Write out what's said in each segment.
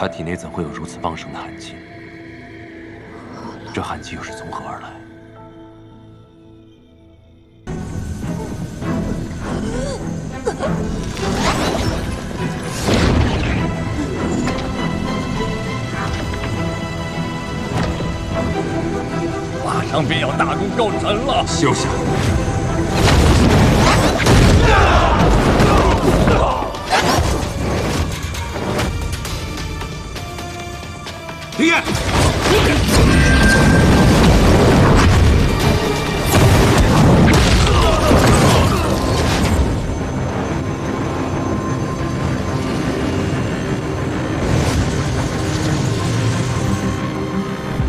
他体内怎会有如此旺盛的寒气？这寒气又是从何而来？马上便要大功告成了！休想！林燕，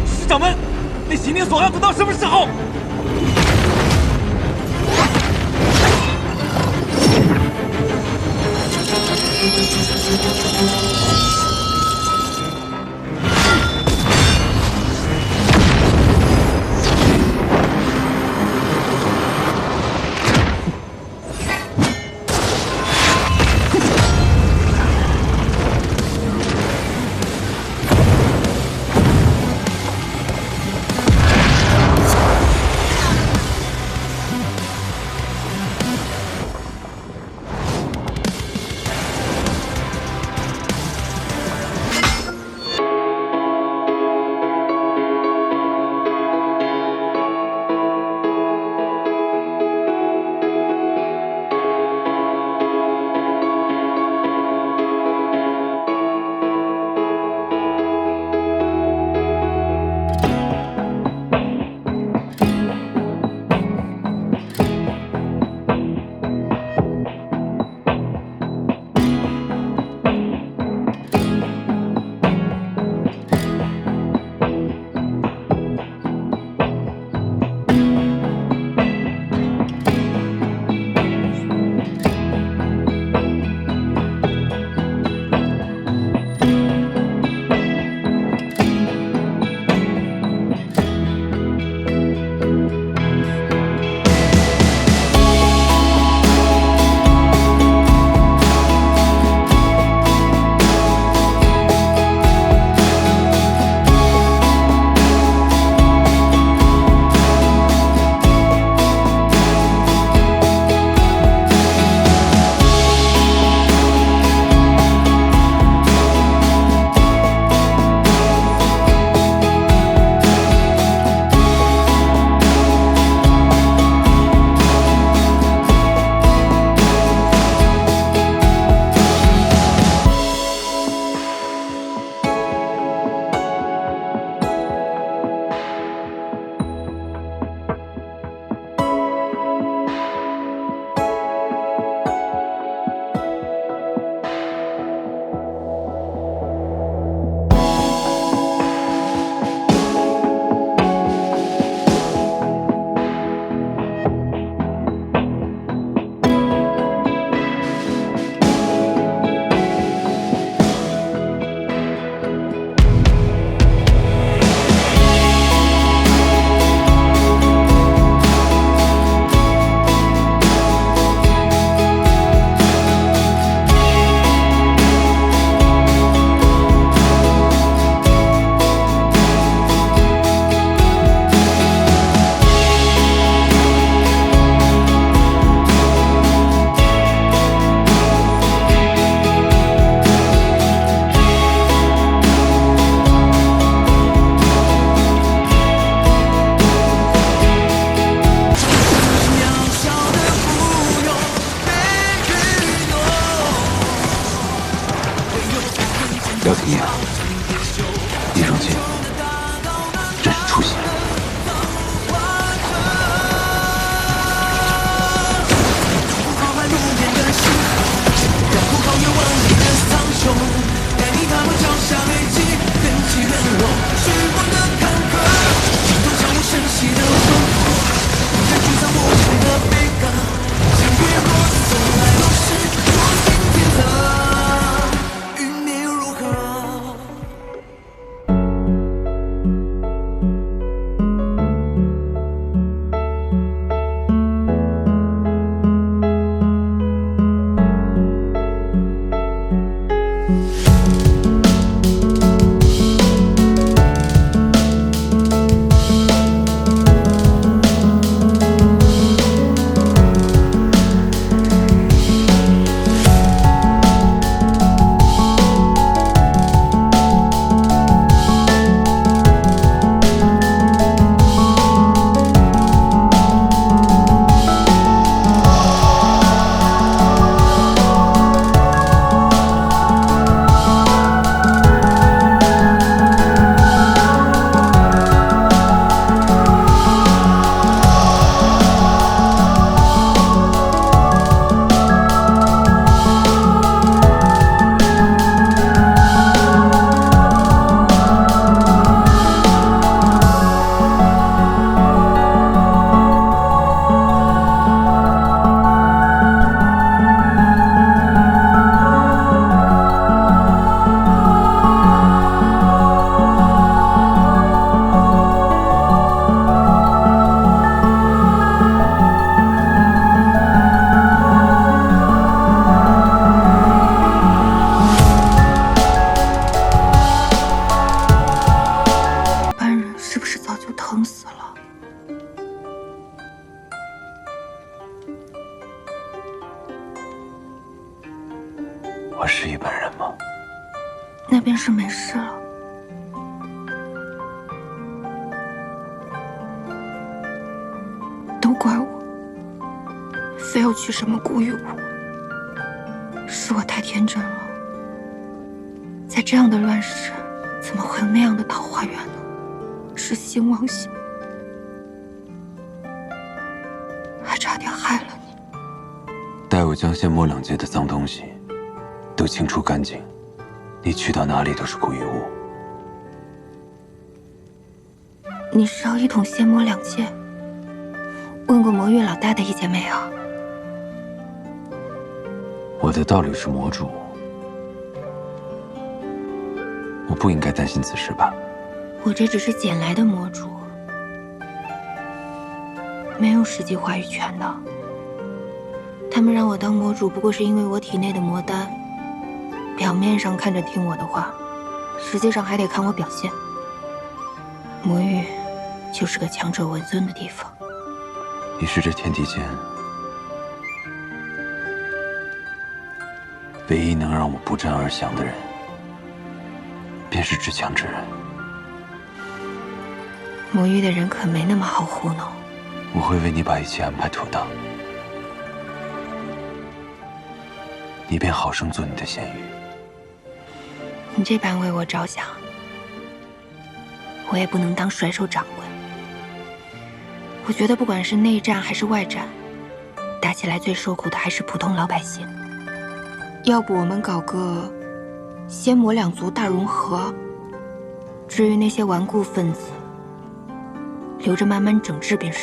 师长们，那行令所要等到什么时候？姚廷烨，你如今真是出息。那便是没事了。都怪我，非要娶什么顾玉武，是我太天真了。在这样的乱世，怎么会有那样的桃花源呢？痴心妄想，还差点害了你。待我将仙魔两界的脏东西都清除干净，你去到哪里都是古玉物。你是要一统仙魔两界？问过魔域老大的意见没有？我的道侣是魔主，我不应该担心此事吧？我这只是捡来的魔主，没有实际话语权的。他们让我当魔主，不过是因为我体内的魔丹，表面上看着听我的话，实际上还得看我表现。魔域就是个强者为尊的地方。你是这天地间唯一能让我不战而降的人，便是至强之人。魔域的人可没那么好糊弄。我会为你把一切安排妥当，你便好生做你的仙羽。你这般为我着想，我也不能当甩手掌柜。我觉得不管是内战还是外战，打起来最受苦的还是普通老百姓。要不我们搞个仙魔两族大融合，至于那些顽固分子，留着慢慢整治便是。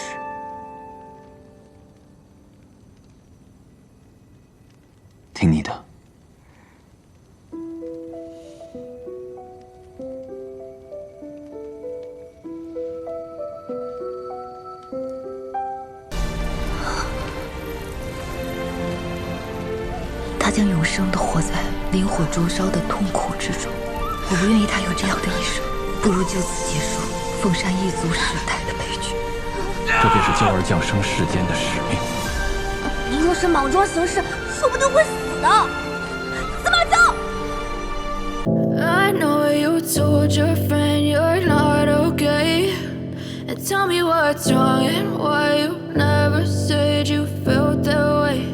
听你的。他将永生地活在烈火灼烧的痛苦之中。我不愿意他有这样的一生，不如就此结束凤山一族世代的悲剧。这便是娇儿降生世间的使命。你若是莽撞行事，说不定会死的。司马昭。I know you told your friend you're not okay, and tell me what's wrong and why you never said you felt that way.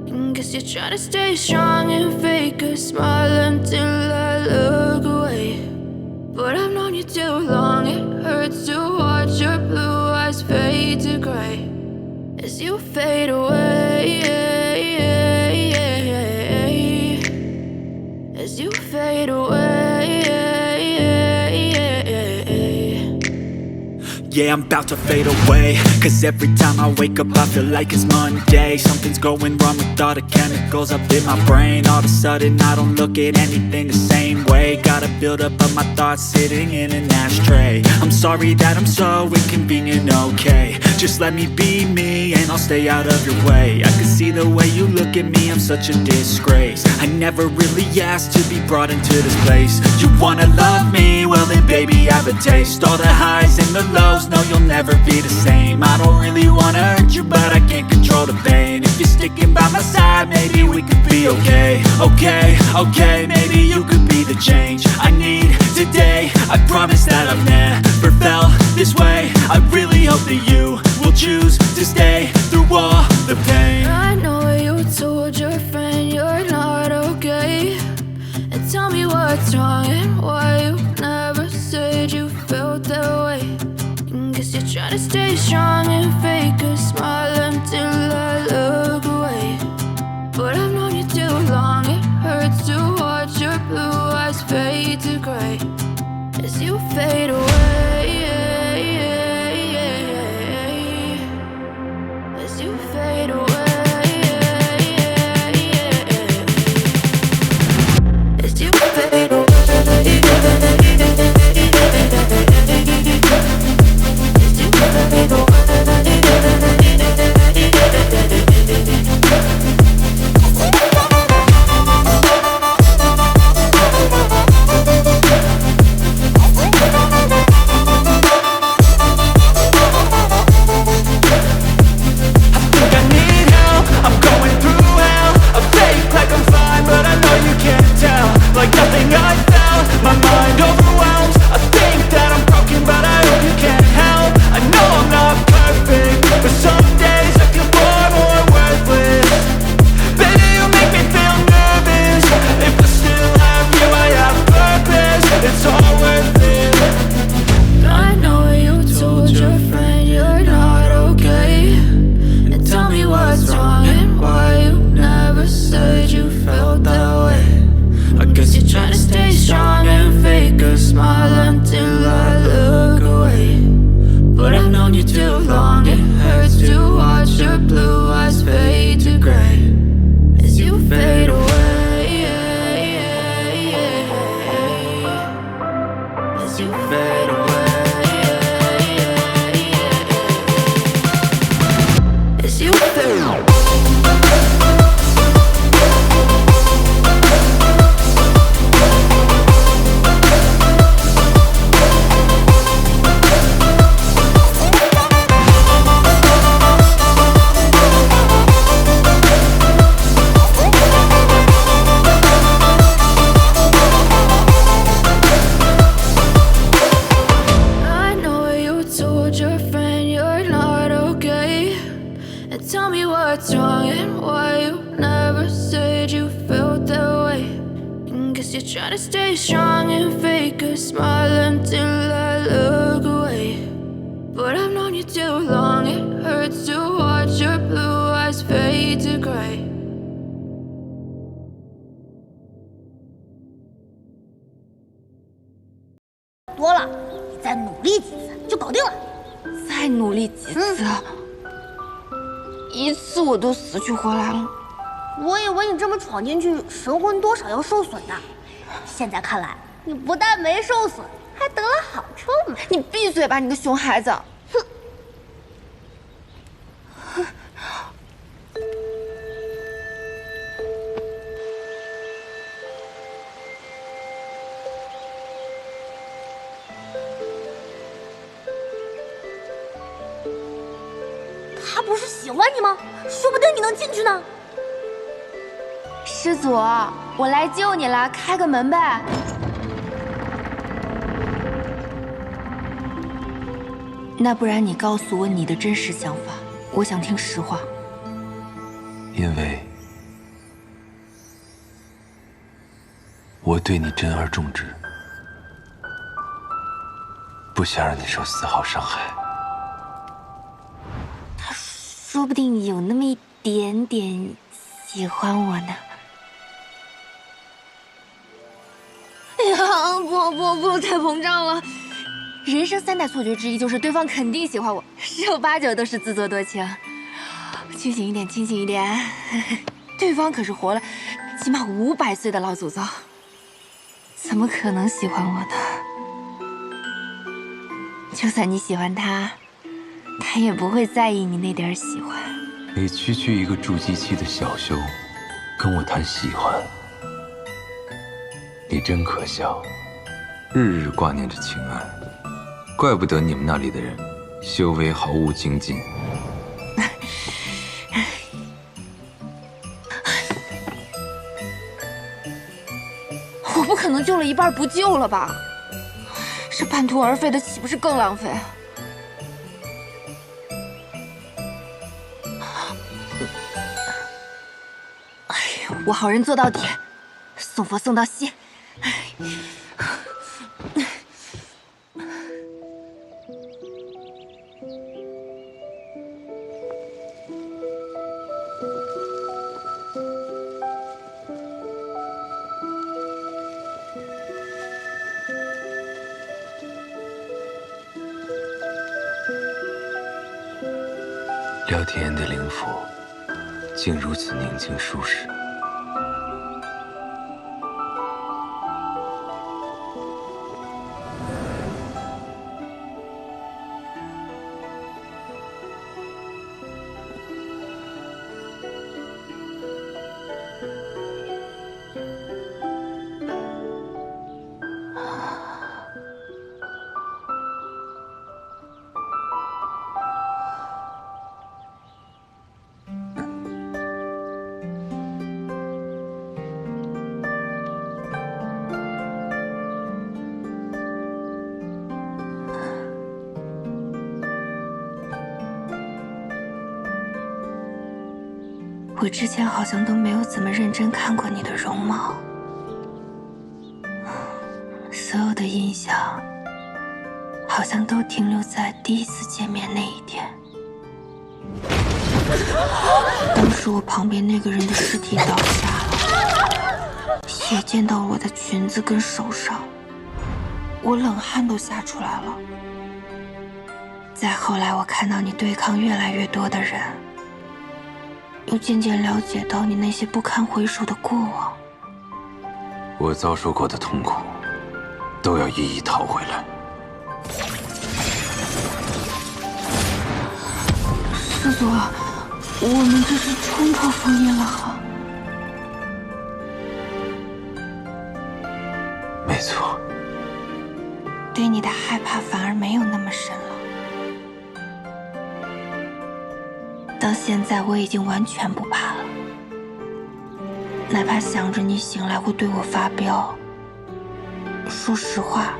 And guess you're trying to stay strong and fake a smile until I look away. But I've known you too long, it hurts to watch your blue eyes fade to gray as you fade away, as you fade away. Yeah, I'm about to fade away, cause every time I wake up I feel like it's Monday. Something's going wrong with all the chemicals up in my brain. All of a sudden I don't look at anything the same way. Gotta build up of my thoughts sitting in an ashtray. I'm sorry that I'm so inconvenient, okay. Just let me be me and I'll stay out of your way. I can see the way you look at me, I'm such a disgrace. I never really asked to be brought into this place. You wanna love me? Well then baby I have a taste. All the highs and the lows, no you'll never be the same. I don't really wanna hurt you but I can't control the pain. If you're sticking by my side maybe we could be okay. Okay, maybe you could be the change I need today. I promise that I've never felt this way. I really hope that you will choose to stay through all the pain. I know you told your friend you're not okay, and tell me what's wrong and why you never said you felt that way. And guess you're trying to stay strong and fake a smile until I look away. But I've known you too long, it hurts to watch your blue eyes fade to gray as you fade away, as you fade away, as you fade away. smile until I look away. But I've known you too long, it hurts to watch your blue eyes fade to gray as you fade away. As you fade away. As you fade away. Tell me what's wrong and why you never said you felt that way. And guess you're trying to stay strong and fake a smile until I look away. But I've known you too long, it hurts to watch your blue eyes fade to gray. 多了，你再努力几次就搞定了。再努力几次，一次我都死去活来了。我以为你这么闯进去，神魂多少要受损的。现在看来，你不但没受损，还得了好处呢。你闭嘴吧，你个熊孩子！哼！他不是喜欢你吗？说不定你能进去呢。师祖，我来救你了，开个门呗。那不然你告诉我你的真实想法，我想听实话。因为我对你珍而重之，不想让你受丝毫伤害。说不定有那么一点点喜欢我呢。哎呀，不，太膨胀了。人生3大错觉之一就是对方肯定喜欢我，10有8九都是自作多情。清醒一点，清醒一点。对方可是活了起码500岁的老祖宗，怎么可能喜欢我呢？就算你喜欢他，他也不会在意你那点喜欢。你区区一个筑基期的小修，跟我谈喜欢，你真可笑，日日挂念着情爱，怪不得你们那里的人修为毫无精进。我不可能救了一半不救了吧？这半途而废的岂不是更浪费？哎呀，我好人做到底，送佛送到西。廖天言的灵府竟如此宁静舒适。我之前好像都没有怎么认真看过你的容貌，所有的印象好像都停留在第一次见面那一天。当时我旁边那个人的尸体倒下了，也见到我的裙子跟手上，我冷汗都吓出来了。再后来，我看到你对抗越来越多的人，又渐渐了解到你那些不堪回首的过往。我遭受过的痛苦，都要一一讨回来。师祖，我们这是冲破封印了哈。没错，对你的害怕反而没有那么深了。到现在我已经完全不怕了，哪怕想着你醒来会对我发飙，说实话，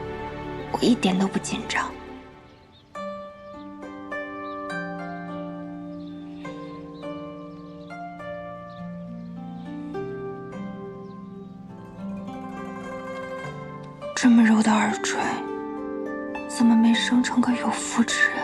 我一点都不紧张。这么柔的耳垂，怎么没生成个有妇之人？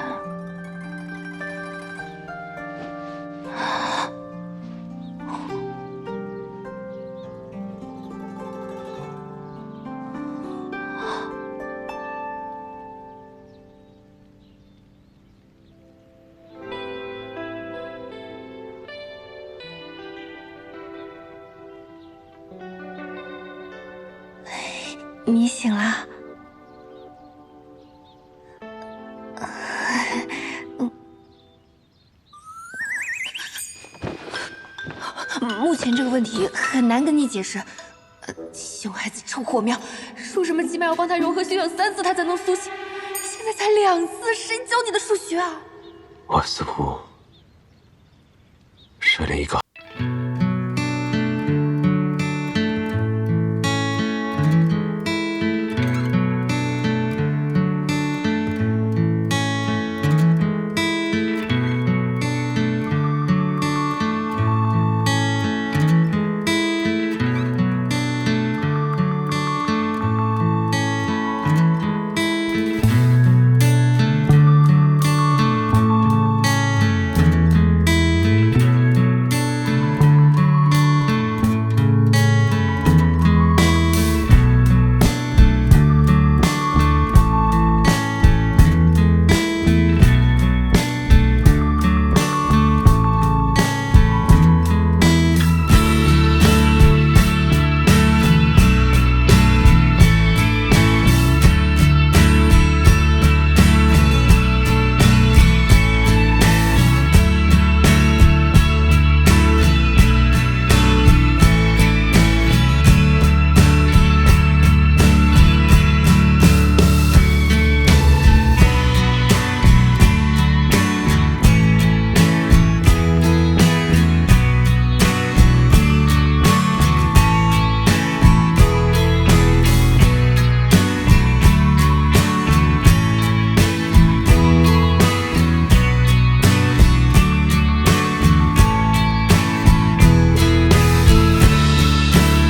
你醒了。目前这个问题很难跟你解释。熊孩子臭火苗，说什么起码要帮他融合修养3次，他才能苏醒。现在才2次，谁教你的数学啊？我似乎设了一个。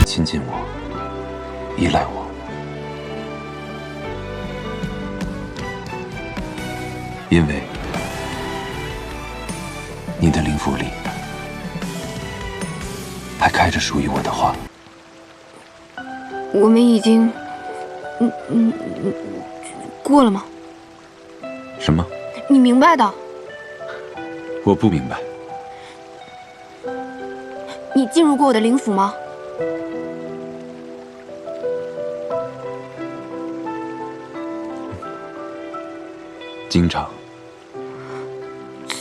亲近我，依赖我，因为你的灵符里还开着属于我的花。我们已经，过了吗？什么？你明白的。我不明白。你进入过我的灵府吗？经常。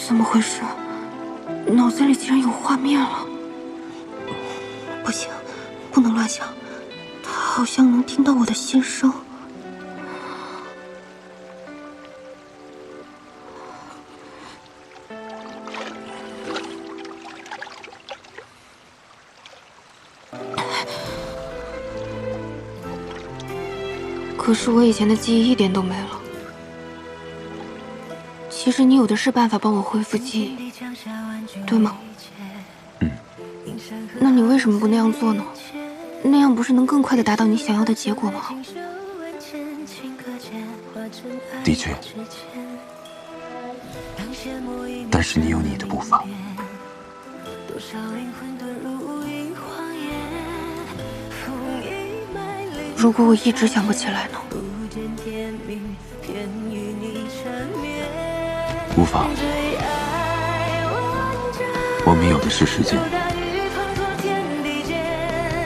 怎么回事？脑子里竟然有画面了。不行，不能乱想。他好像能听到我的心声。可是我以前的记忆一点都没了。其实你有的是办法帮我恢复记忆，对吗？那你为什么不那样做呢？那样不是能更快地达到你想要的结果吗？的确，但是你有你的步伐。如果我一直想不起来呢？无法，我们有的是时间，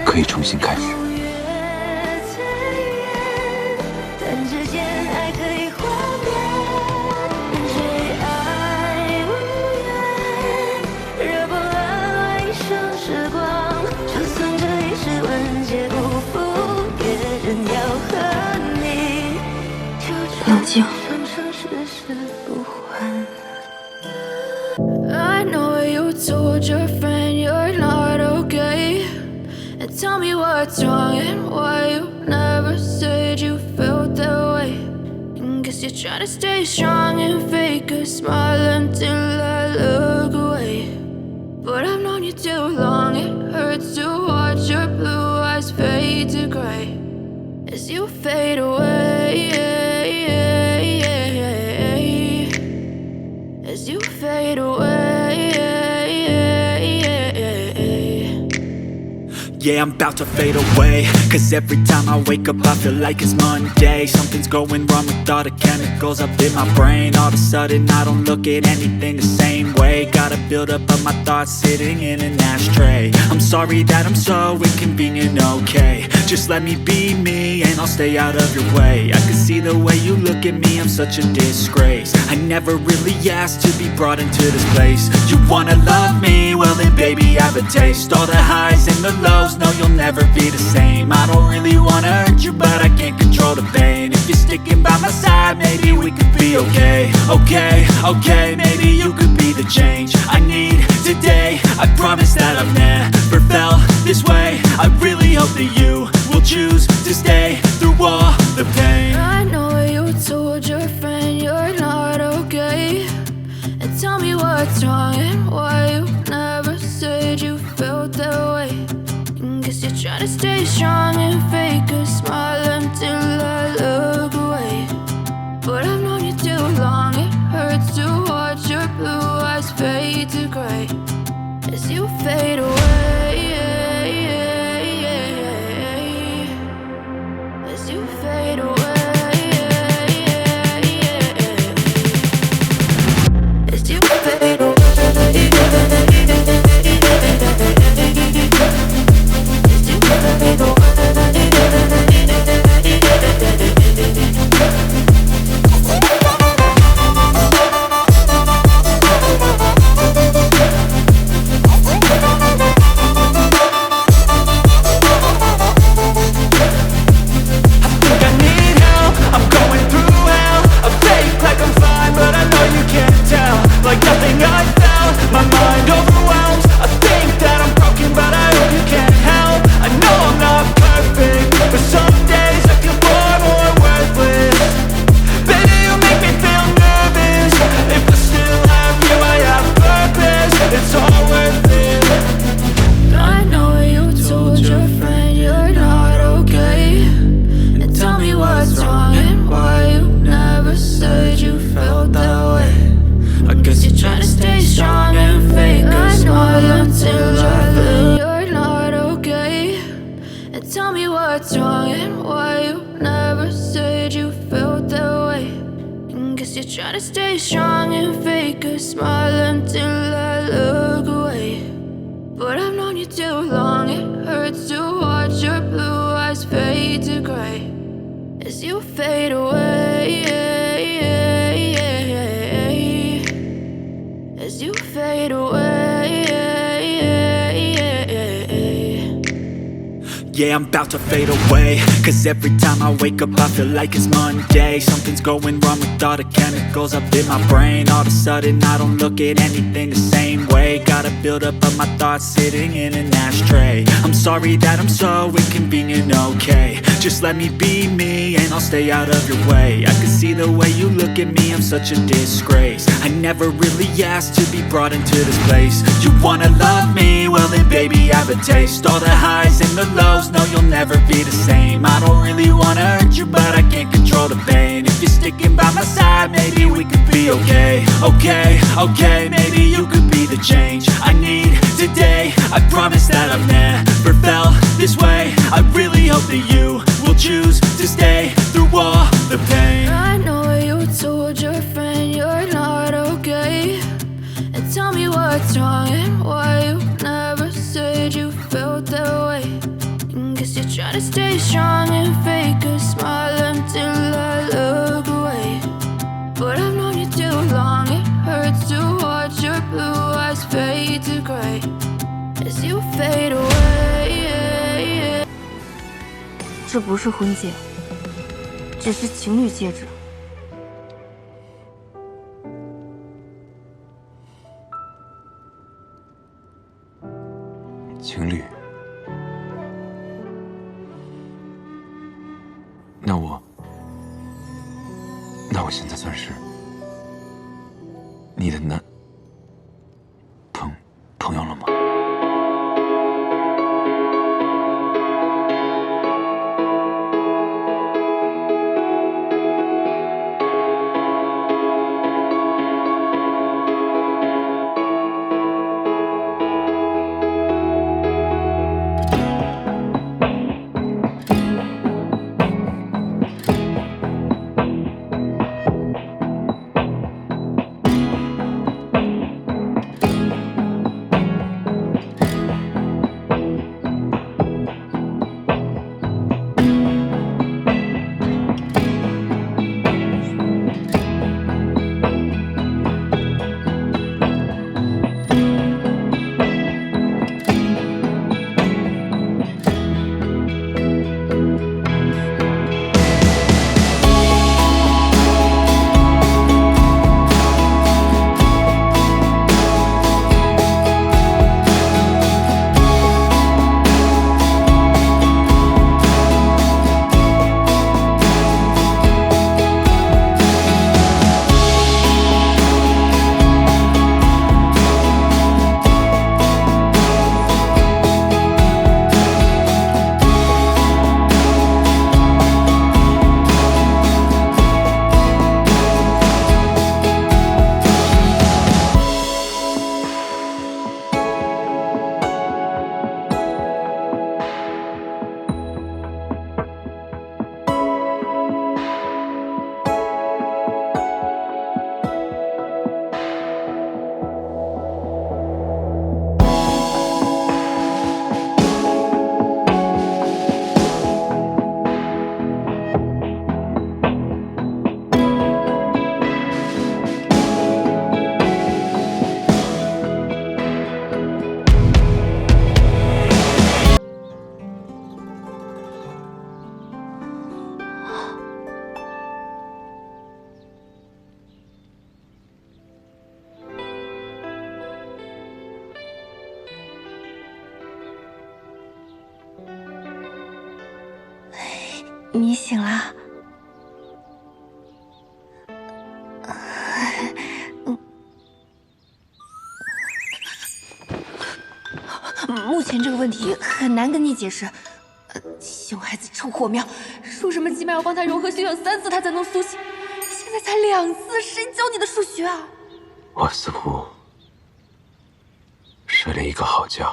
可以重新开始。冷静。I know you told your friend you're not okay, and tell me what's wrong and why you never said you felt that way. And guess you're trying to stay strong and fake a smile until I look away. But I've known you too long, it hurts to watch your blue eyes fade to gray as you fade away, as you fade away. Yeah, I'm about to fade away, cause every time I wake up I feel like it's Monday. Something's going wrong with all the chemicals up in my brain. All of a sudden I don't look at anything the same way. Gotta build up of my thoughts sitting in an ashtray. I'm sorry that I'm so inconvenient, okay. Just let me be me and I'll stay out of your way. I can see the way you look at me, I'm such a disgrace. I never really asked to be brought into this place. You wanna love me? Well then baby I have a taste. All the highs and the lows, no you'll never be the same. I don't really wanna hurt you but I can't control the pain. If you're sticking by my side maybe we could be okay. Okay, maybe you could be the change I need today. I promise that I've never felt this way. I really hope that you will choose to stay through all the pain. I know you told your friend you're not okay, and tell me what's wrong and why you never said you felt that way. And guess you're trying to stay strong and fake a smile until I look away. But I've known you too long, it hurts to watch your blue eyes fade to gray as you fade away, as you fade away, as you fade away. Tell me what's wrong and why you never said you felt that way. And guess you're trying to stay strong and fake a smile until I look away. But I've known you too long, it hurts to watch your blue eyes fade to gray as you fade away, as you fade away. Yeah, I'm about to fade away, cause every time I wake up I feel like it's Monday. Something's going wrong with all the chemicals up in my brain. All of a sudden I don't look at anything the same way. Gotta build up of my thoughts sitting in an ashtray. I'm sorry that I'm so inconvenient, okay. Just let me be me and I'll stay out of your way. I can see the way you look at me, I'm such a disgrace. I never really asked to be brought into this place. You wanna love me? Well then baby I have a taste. All the highs and the lows, no you'll never be the same. I don't really wanna hurt you but I can't control the pain. If you're sticking by my side maybe we could be okay. Okay, maybe you could be the change I need today. I promise that I've never felt this way. I really hope that you will choose to stay through all the pain. I know you told your friend you're not okay, stay strong and fake a smile until I look away. But I've known you too long, it hurts to watch your blue eyes fade to gray as you fade away. 这不是婚戒，只是情侣戒指。情侣？那我现在算是你的朋友了吗？你醒了？目前这个问题很难跟你解释。熊孩子臭火苗，说什么起码要帮他融合修养3次，他才能苏醒。现在才2次，谁教你的数学啊？我似乎睡了一个好觉。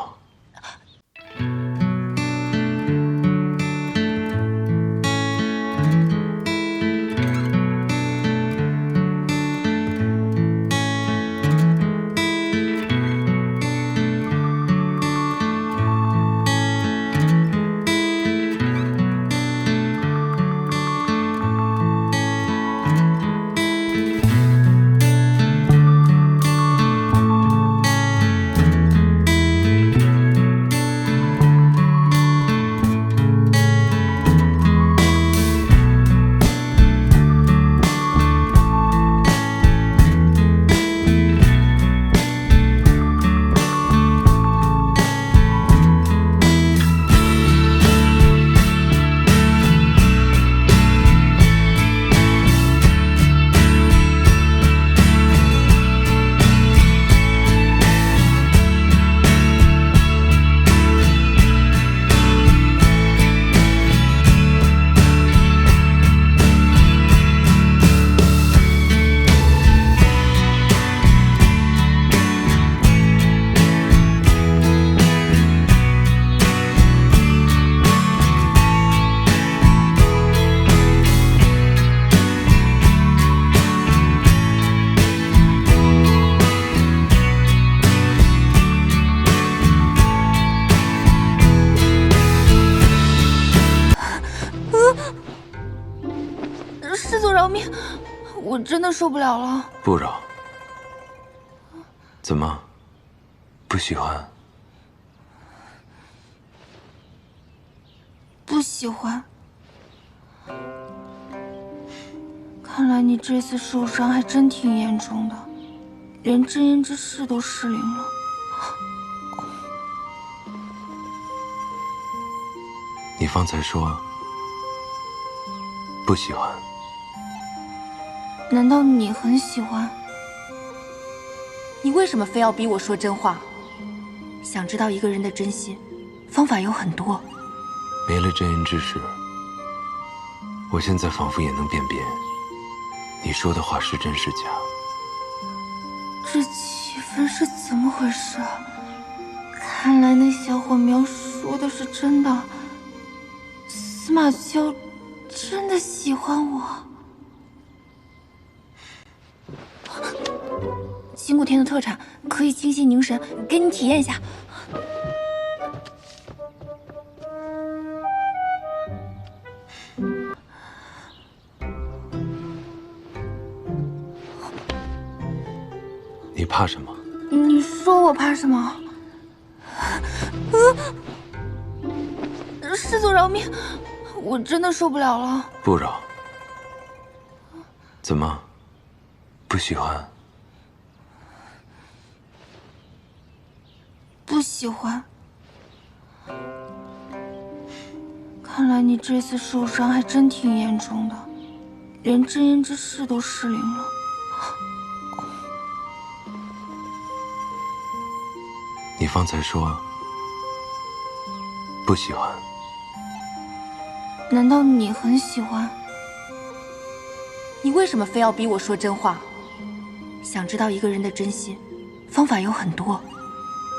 师祖饶命！我真的受不了了。不饶。怎么？不喜欢？不喜欢。看来你这次受伤还真挺严重的，连真言之势都失灵了。你方才说不喜欢，难道你很喜欢？你为什么非要逼我说真话？想知道一个人的真心，方法有很多。没了真言之事，我现在仿佛也能辨别你说的话是真是假。这气氛是怎么回事啊？看来那小火苗说的是真的，司马萧真的喜欢我。金谷天的特产可以清心凝神，给你体验一下。你怕什么？你说我怕什么？师祖饶命！我真的受不了了。不饶。怎么？不喜欢？不喜欢。看来你这次受伤还真挺严重的，连真言之势都失灵了。你方才说不喜欢，难道你很喜欢？你为什么非要逼我说真话？想知道一个人的真心，方法有很多。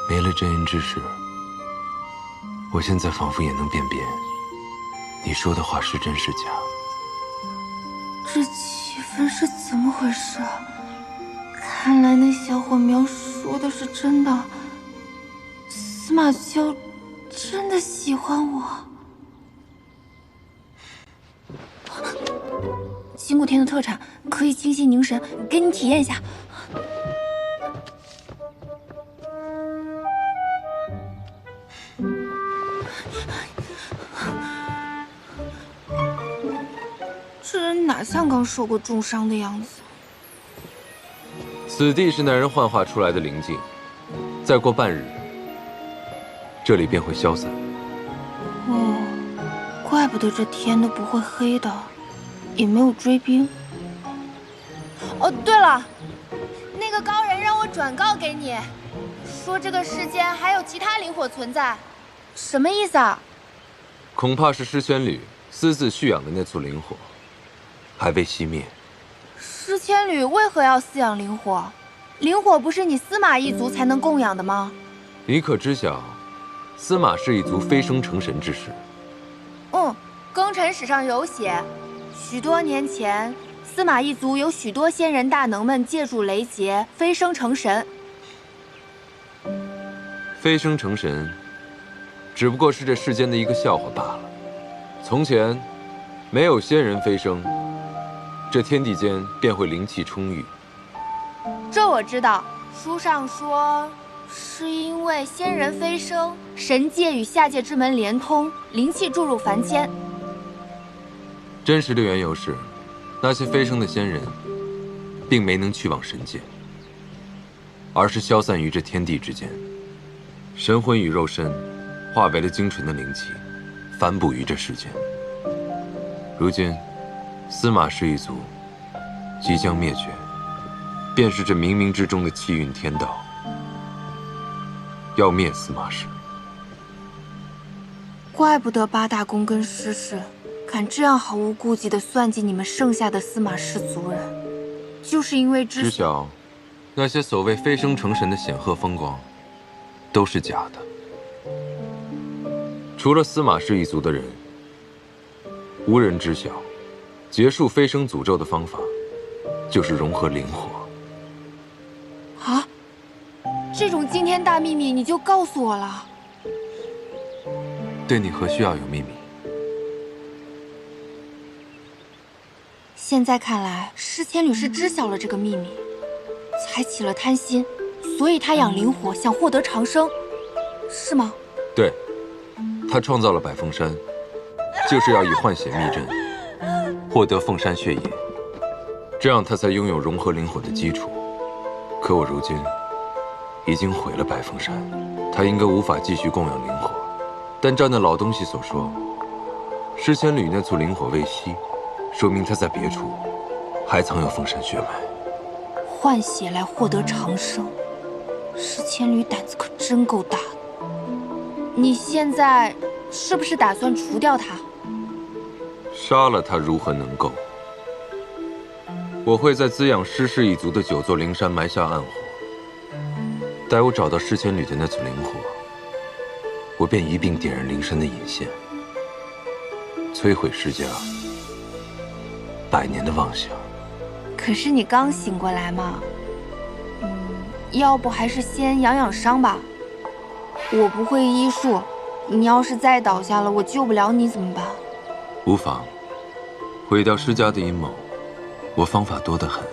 没了真言之事，我现在仿佛也能辨别你说的话是真是假。这气氛是怎么回事啊？看来那小火苗说的是真的，司马萧真的喜欢我。金谷天的特产可以清心凝神，给你体验一下。这人哪像刚受过重伤的样子？此地是那人幻化出来的灵境，再过半日，这里便会消散。哦，怪不得这天都不会黑的，也没有追兵。哦，对了，那个高人让我转告给你，说这个世间还有其他灵火存在，什么意思啊？恐怕是诗仙侣私自蓄养的那簇灵火，还未熄灭。诗千缕为何要饲养灵火？灵火不是你司马一族才能供养的吗？你可知晓，司马氏一族飞升成神之事？庚辰史上有写，许多年前，司马一族有许多仙人大能们借助雷劫飞升成神。飞升成神，只不过是这世间的一个笑话罢了。从前，没有仙人飞升，这天地间便会灵气充裕。这我知道，书上说，是因为仙人飞升，神界与下界之门连通，灵气注入凡间。真实的缘由是，那些飞升的仙人，并没能去往神界，而是消散于这天地之间。神魂与肉身，化为了精纯的灵气，反哺于这世间。如今，司马氏一族即将灭绝，便是这冥冥之中的气运天道，要灭司马氏。怪不得八大公跟师氏敢这样毫无顾忌地算计你们剩下的司马氏族人，就是因为知晓，那些所谓飞升成神的显赫风光，都是假的。除了司马氏一族的人，无人知晓，结束飞升诅咒的方法，就是融合灵火。啊，这种惊天大秘密你就告诉我了？对你何需要有秘密？现在看来，诗千缕是知晓了这个秘密，才起了贪心，所以他养灵火，想获得长生，是吗？对，他创造了百凤山，就是要以换血秘阵获得凤山血液，这样他才拥有融合灵火的基础。可我如今已经毁了百凤山，他应该无法继续供养灵火。但照那老东西所说，诗千缕那簇灵火未熄，说明他在别处还藏有凤山血脉。换血来获得长生，诗千缕胆子可真够大的。你现在是不是打算除掉他？杀了他如何能够？我会在滋养诗氏一族的9座灵山埋下暗火，待我找到诗千缕的那簇灵火，我便一并点燃灵山的引线，摧毁诗家100年的妄想。可是你刚醒过来嘛，要不还是先养养伤吧。我不会医术，你要是再倒下了，我救不了你怎么办？无妨，毁掉诗家的阴谋，我方法多得很。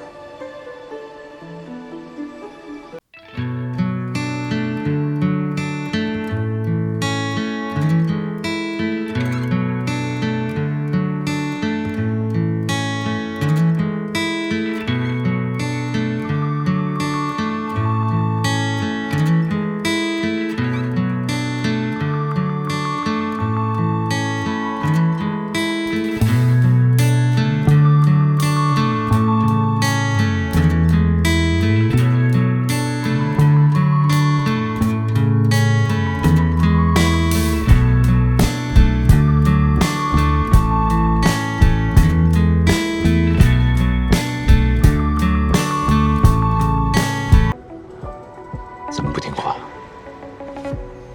怎么不听话？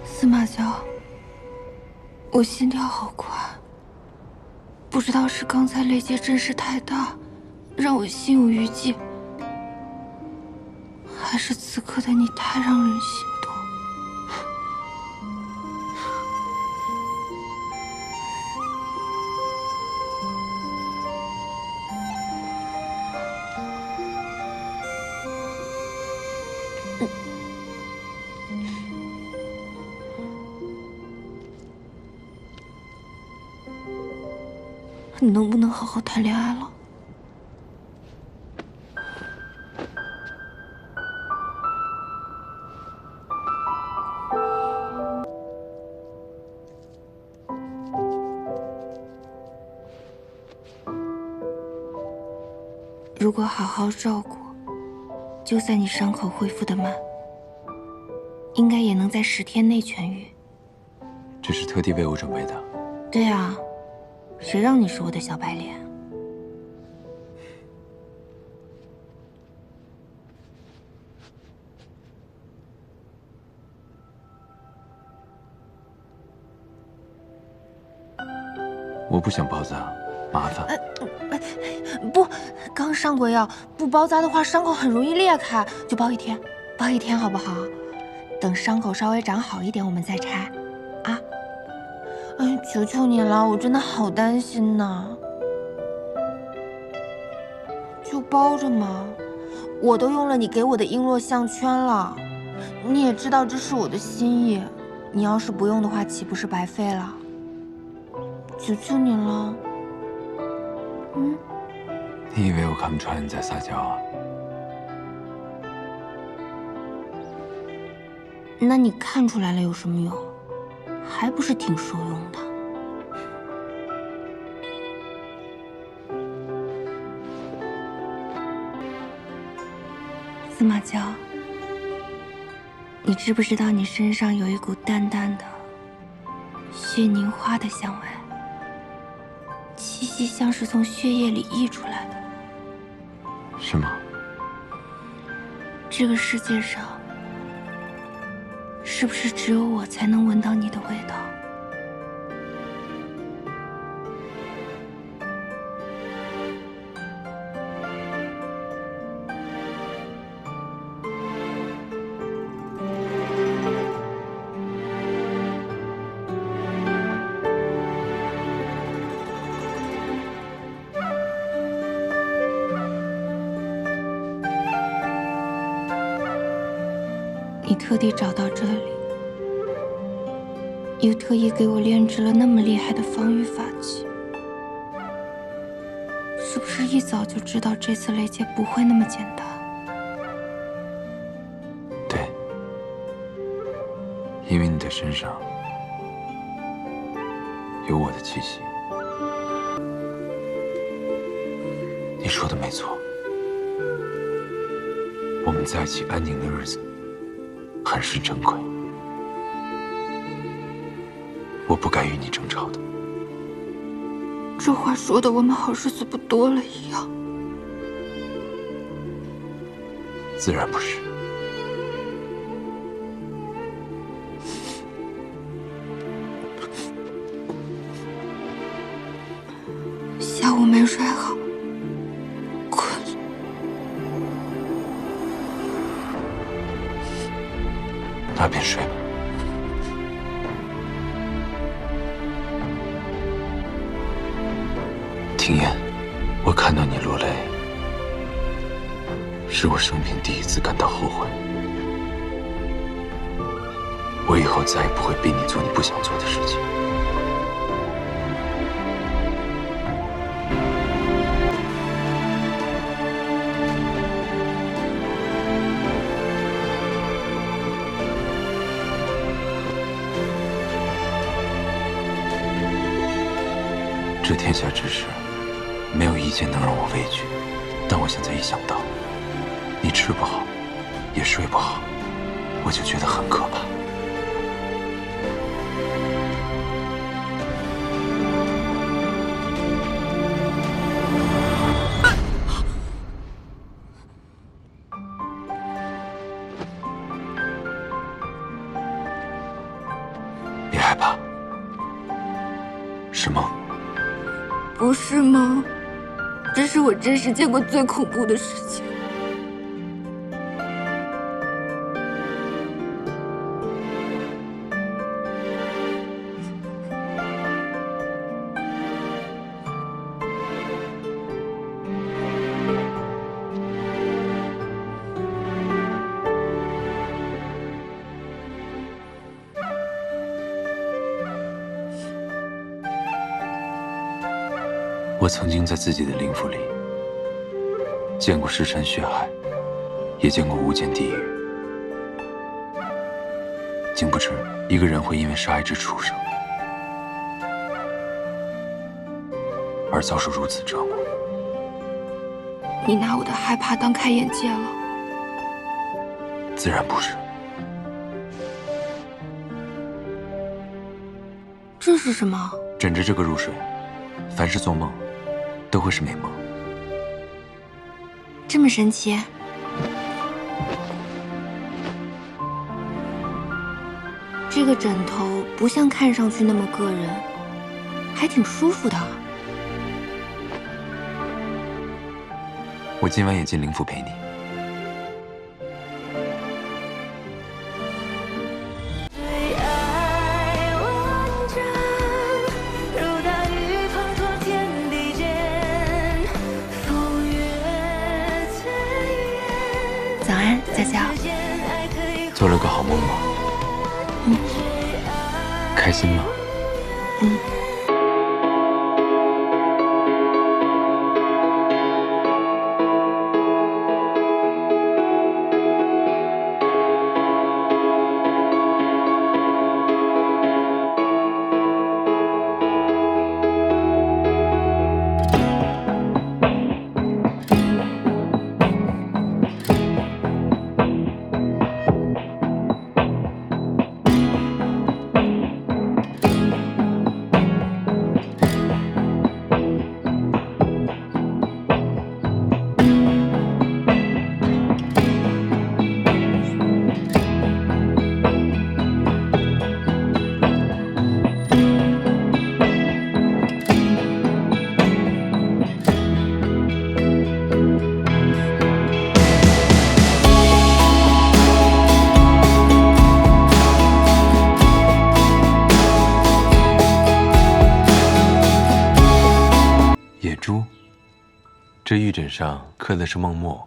司马娇，我心跳好快，不知道是刚才雷劫阵势太大，让我心有余悸，还是此刻的你太让人心动。你能不能好好谈恋爱了？如果好好照顾，就算你伤口恢复得慢，应该也能在10天内痊愈。这是特地为我准备的。对啊，谁让你是我的小白脸？我不想包扎，麻烦。不，刚上过药，不包扎的话，伤口很容易裂开，就包1天，包1天好不好？等伤口稍微长好一点，我们再拆，啊？哎，求求你了，我真的好担心呐。就包着嘛，我都用了你给我的璎珞项圈了，你也知道这是我的心意，你要是不用的话，岂不是白费了？求求你了。你以为我看不出来你在撒娇啊？那你看出来了有什么用？还不是挺受用的。司马娇，你知不知道你身上有一股淡淡的血凝花的香味？气息像是从血液里溢出来的。是吗？这个世界上，是不是只有我才能闻到你的味道？你特地找到这里，又特意给我炼制了那么厉害的防御法器，是不是一早就知道这次雷劫不会那么简单？对，因为你的身上有我的气息。你说的没错，我们在一起安宁的日子很是珍贵，我不该与你争吵的。这话说的我们好日子不多了一样。自然不是。下午没睡好，困。那便睡吧。庭言，我看到你落泪，是我生平第一次感到后悔。我以后再也不会逼你做你不想做的事情。这天下之事，没有一件能让我畏惧。但我现在一想到，你吃不好，也睡不好，我就觉得很可怕。别害怕，是梦。不是吗？这是我真实见过最恐怖的事情。我曾经在自己的灵府里见过尸山血海，也见过无间地狱，竟不知一个人会因为杀一只畜生而遭受如此折磨。你拿我的害怕当开眼界了？自然不是。这是什么？枕着这个入睡，凡是做梦都会是美梦。这么神奇？这个枕头不像看上去那么个人，还挺舒服的。我今晚也进灵府陪你。早安，佳佳。做了个好梦吗？开心吗？野猪，这玉枕上刻的是梦墨，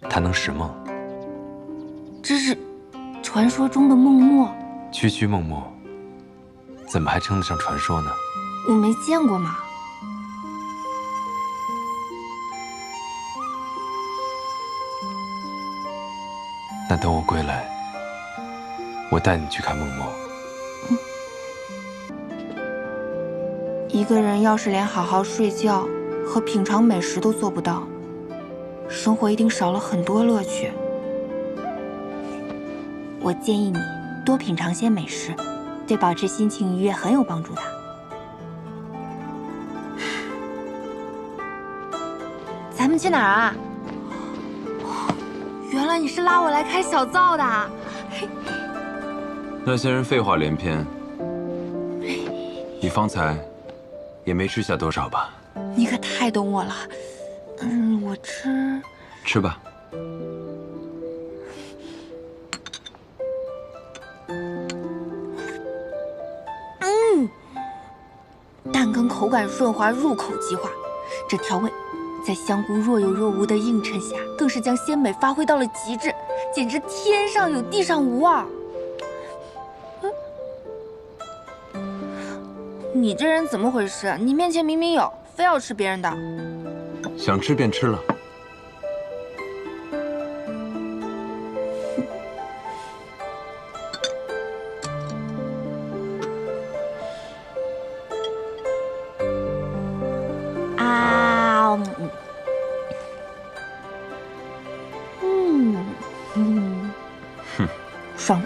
它能识梦。这是传说中的孟墨，区区孟墨，怎么还称得上传说呢？我没见过嘛。那等我归来，我带你去看孟墨。一个人要是连好好睡觉和品尝美食都做不到，生活一定少了很多乐趣。我建议你多品尝些美食，对保持心情愉悦很有帮助的。咱们去哪儿啊？原来你是拉我来开小灶的。那些人废话连篇，你方才也没吃下多少吧？你可太懂我了。我吃吧。蛋羹口感顺滑，入口即化。这调味，在香菇若有若无的映衬下，更是将鲜美发挥到了极致，简直天上有地上无啊！你这人怎么回事？你面前明明有，非要吃别人的。想吃便吃了。爽。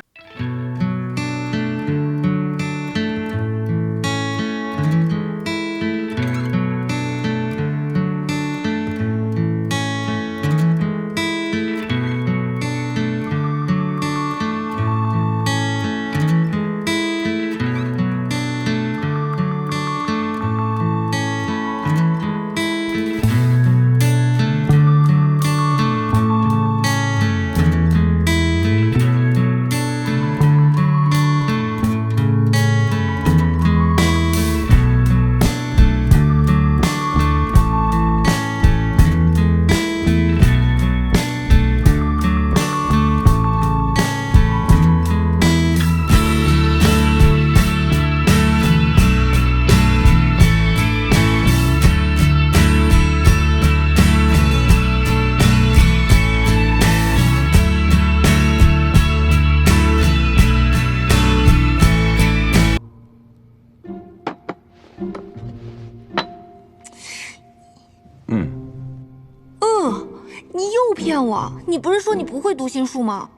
你又骗我！你不是说你不会读心术吗？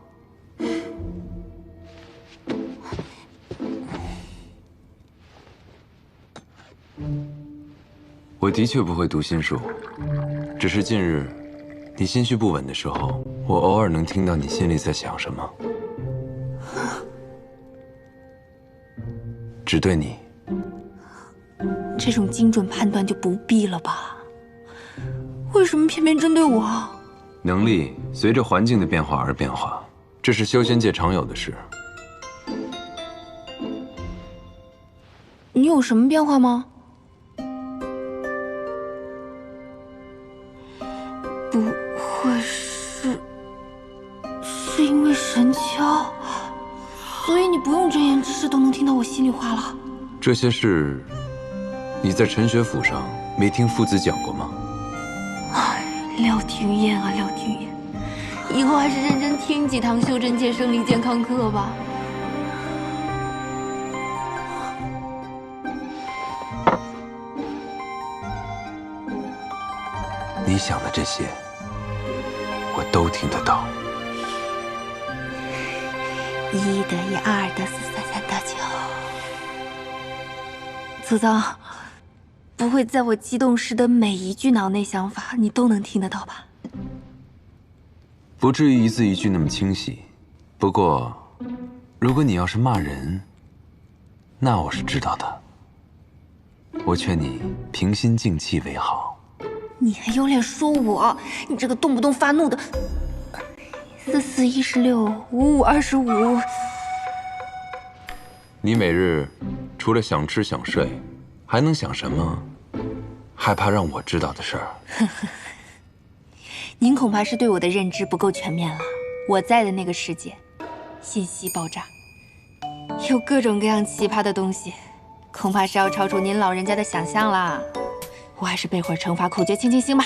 我的确不会读心术，只是近日你心绪不稳的时候，我偶尔能听到你心里在想什么。只对你。这种精准判断就不必了吧？为什么偏偏针对我？能力随着环境的变化而变化，这是修仙界常有的事。你有什么变化吗？不会是因为神敲，所以你不用真言之事都能听到我心里话了？这些事，你在陈学府上没听父子讲过吗？廖廷烨啊，廖廷烨，以后还是认真听几堂修真界生理健康课吧。你想的这些，我都听得到。1得1，2得4，3得9。祖宗，不会在我激动时的每一句脑内想法，你都能听得到吧？不至于一字一句那么清晰，不过，如果你要是骂人，那我是知道的。我劝你平心静气为好。你还有脸说我？你这个动不动发怒的！44、16、55、25。你每日除了想吃想睡，还能想什么？害怕让我知道的事儿？您恐怕是对我的认知不够全面了。我在的那个世界，信息爆炸，有各种各样奇葩的东西，恐怕是要超出您老人家的想象啦。我还是背会儿乘法口诀清清心吧。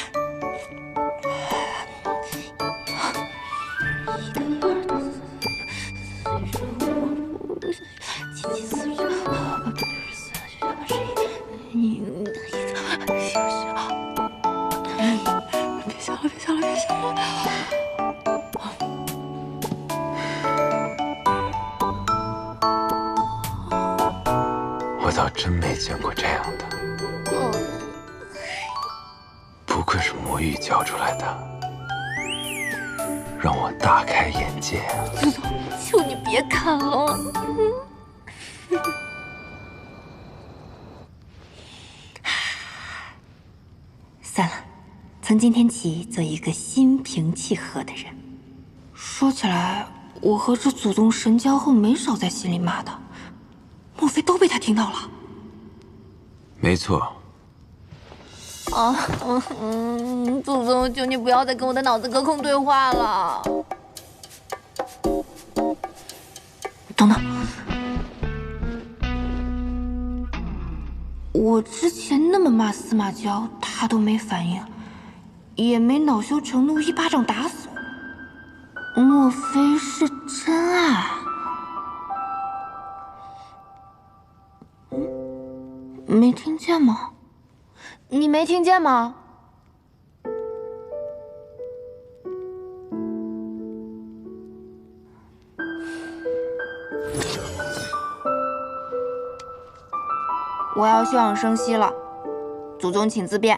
我倒真没见过这样的，不愧是魔域教出来的，让我大开眼界啊！求你别看了。算了，从今天起做一个心平气和的人。说起来，我和这祖宗神交后没少在心里骂他，莫非都被他听到了？没错。祖宗，求你不要再跟我的脑子隔空对话了。等等，我之前那么骂司马娇，他都没反应，也没恼羞成怒一巴掌打死我，莫非是真爱？没听见吗？你没听见吗？我要休养生息了，祖宗请自便。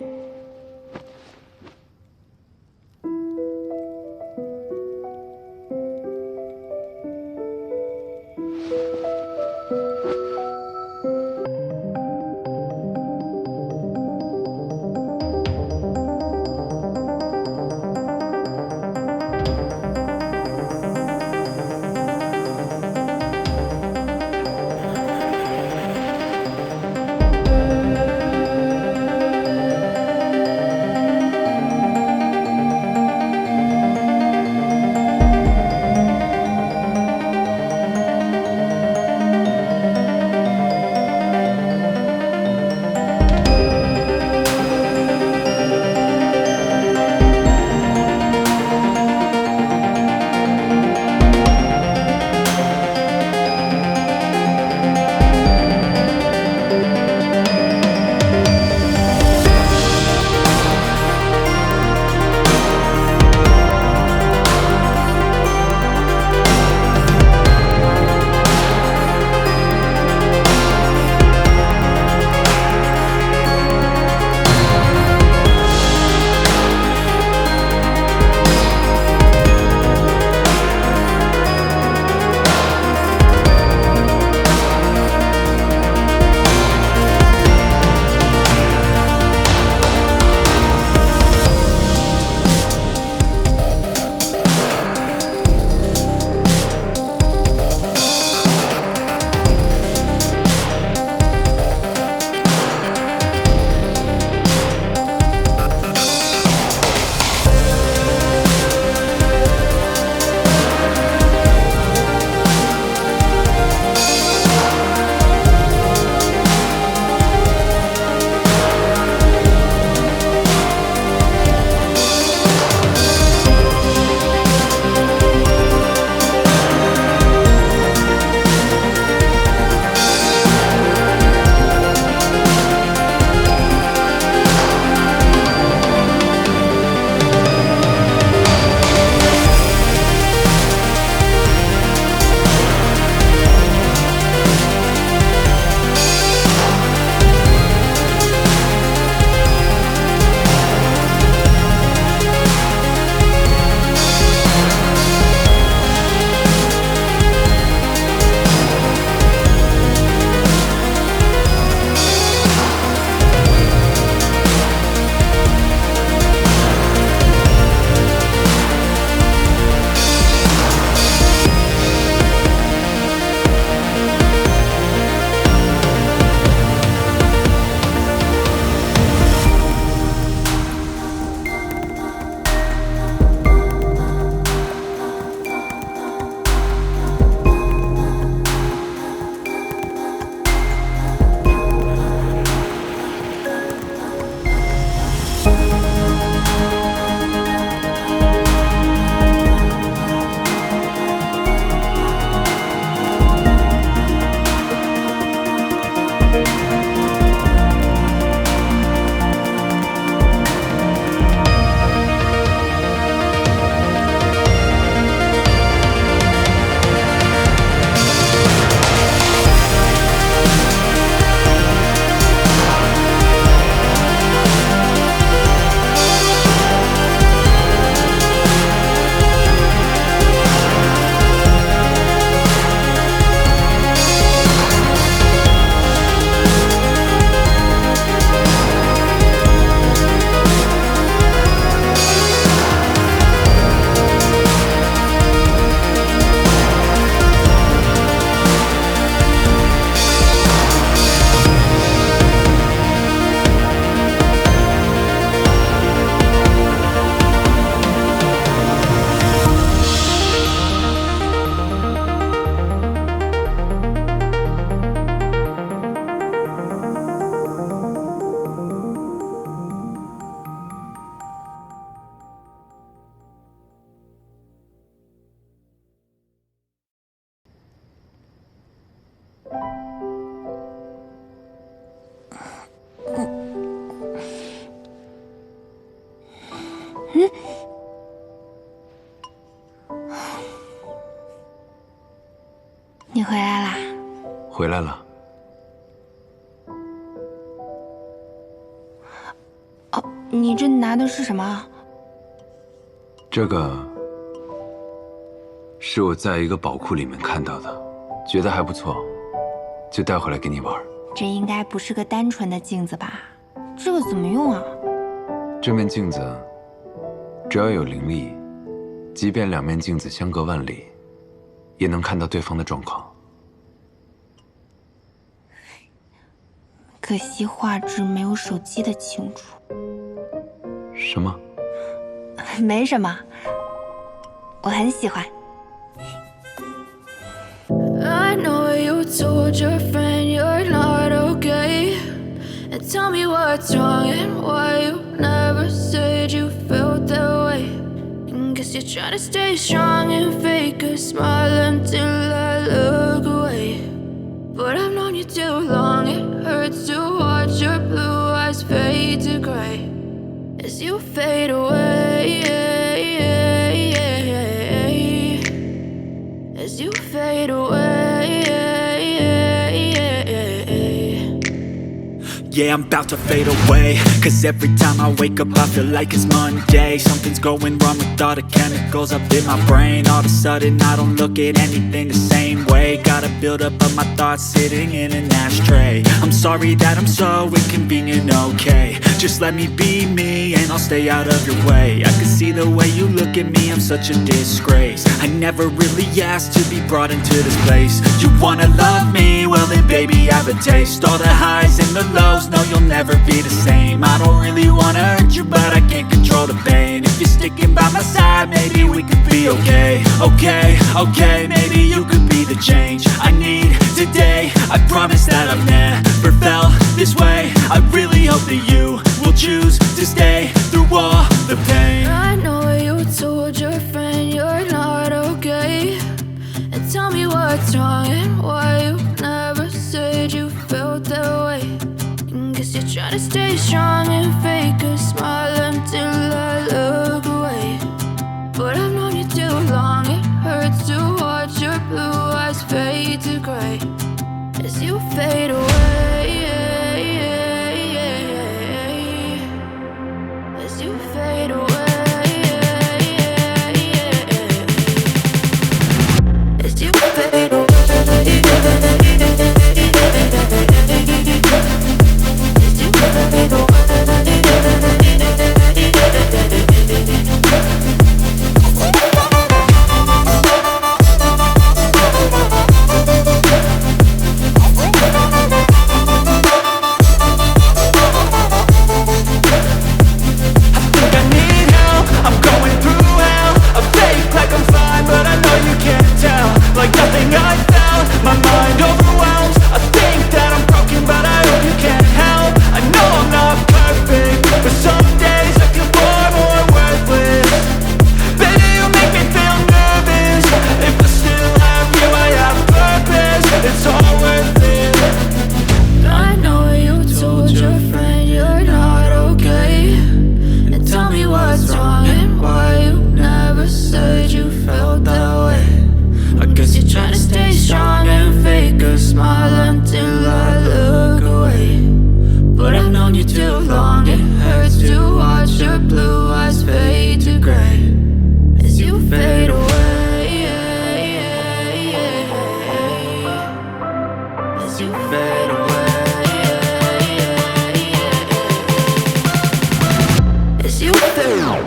你回来啦？回来了。哦，你这拿的是什么？这个是我在一个宝库里面看到的，觉得还不错，就带回来给你玩。这应该不是个单纯的镜子吧？这个怎么用啊？这面镜子只要有灵力，即便两面镜子相隔万里，也能看到对方的状况。可惜画质没有手机的清楚。什么？没什么，我很喜欢。I know you told your friend you're not okay. And tell me what's wrong and why you never said you felt that way. And guess you're trying to stay strong and fake a smile until I look away. But I've known you too long, it hurts to watch your blue eyes fade to gray as you fade away. As you fade away. Yeah, I'm about to fade away. Cause every time I wake up I feel like it's Monday. Something's going wrong with all the chemicals up in my brain. All of a sudden I don't look at anything the same way. Got a buildup of my thoughts sitting in an ashtray. I'm sorry that I'm so inconvenient, okay. Just let me be me and I'll stay out of your way. I can see the way you look at me, I'm such a disgrace. I never really asked to be brought into this place. You wanna love me? Well then baby have a taste. All the highs and the lows, no you'll never be the same. I don't really wanna hurt you but I can't control the pain. If you're sticking by my side maybe we could be okay. Okay, maybe you could be the change I need today. I promise that I've never felt this way. I really hope that you will choose to stay through all the pain. I know you told your friend you're not okay. And tell me what's wrong and why you never said you felt that way. And guess you're trying to stay strong and fake a smile until I look away. But I've known you too long, it hurts to watch your blue eyes fade to gray as you fade away. As you fade away. As you fade away. As you fade away.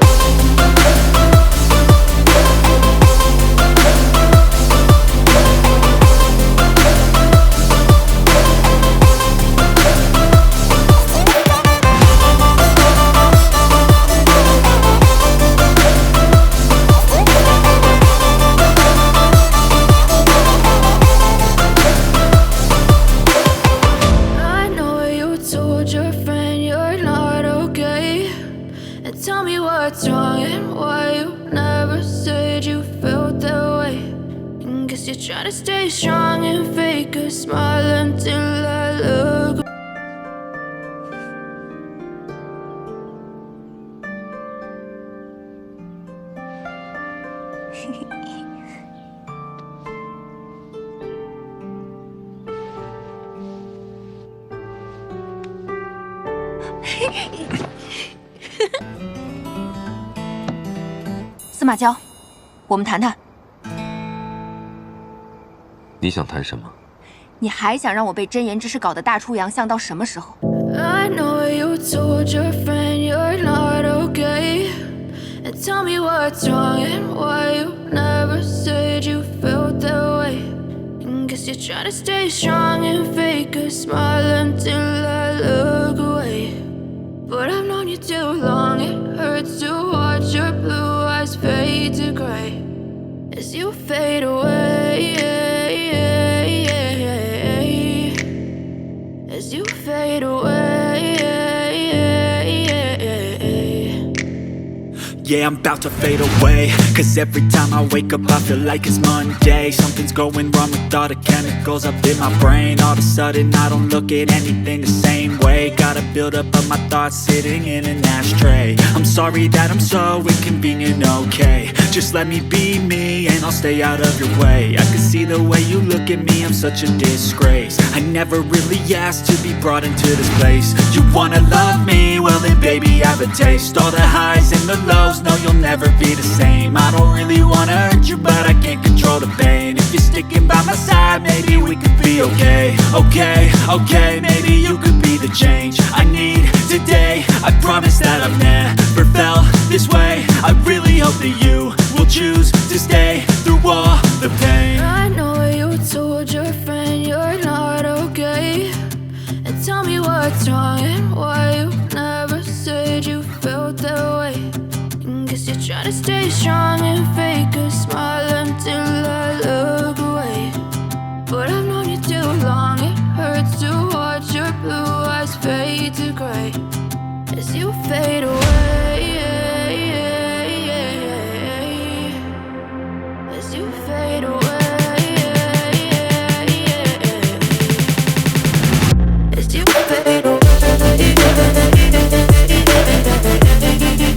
司马娇，我们谈谈。你想谈什么？你还想让我被真言之事搞得大出洋相到什么时候？ I know you told your friend you're not okay. And tell me what's wrong and why you never said you felt that way. And guess you're trying to stay strong and fake a smile until I look away. But I've known you too long, it hurts to watch your blue eyes fade to gray as you fade away. As you fade away. Yeah, I'm about to fade away. Cause every time I wake up I feel like it's Monday. Something's going wrong with all the chemicals up in my brain. All of a sudden I don't look at anything the same way. Got a buildup of my thoughts sitting in an ashtray. I'm sorry that I'm so inconvenient, okay. Just let me be me and I'll stay out of your way. I can see the way you look at me, I'm such a disgrace. I never really asked to be brought into this place. You wanna love me? Well then baby I have a taste. All the highs and the lows, no you'll never be the same. I don't really wanna hurt you but I can't control the pain. If you're sticking by my side maybe we could be okay. Okay, maybe you could be the change I need today. I promise that I've never felt this way. I really hope that you will choose to stay through all the pain. I know you told your friend you're not okay. And tell me what's wrong and why you never said you felt that way. And guess you're trying to stay strong and fake a smile until I look away. But I've known you too long, it hurts to watch your blue eyes fade to gray as you fade away. As you fade away. As you fade away. As you fade away.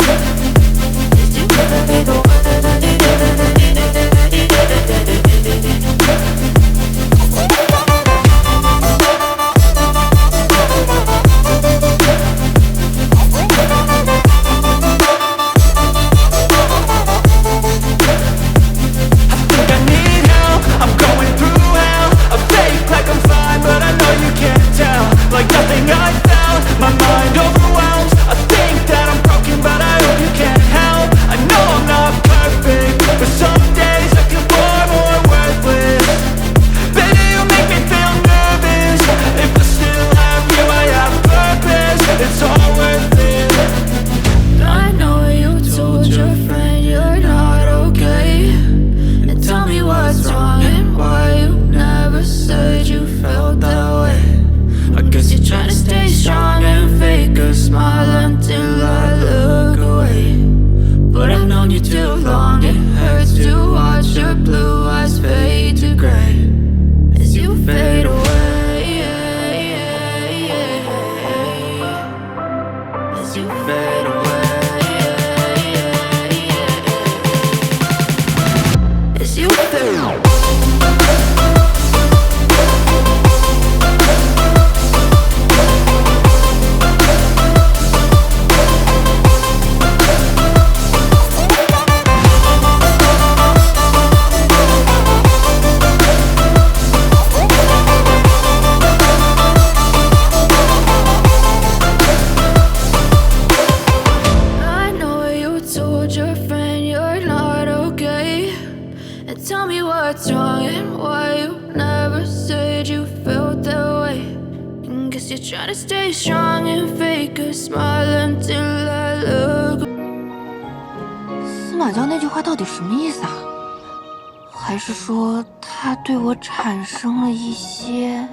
对我产生了一些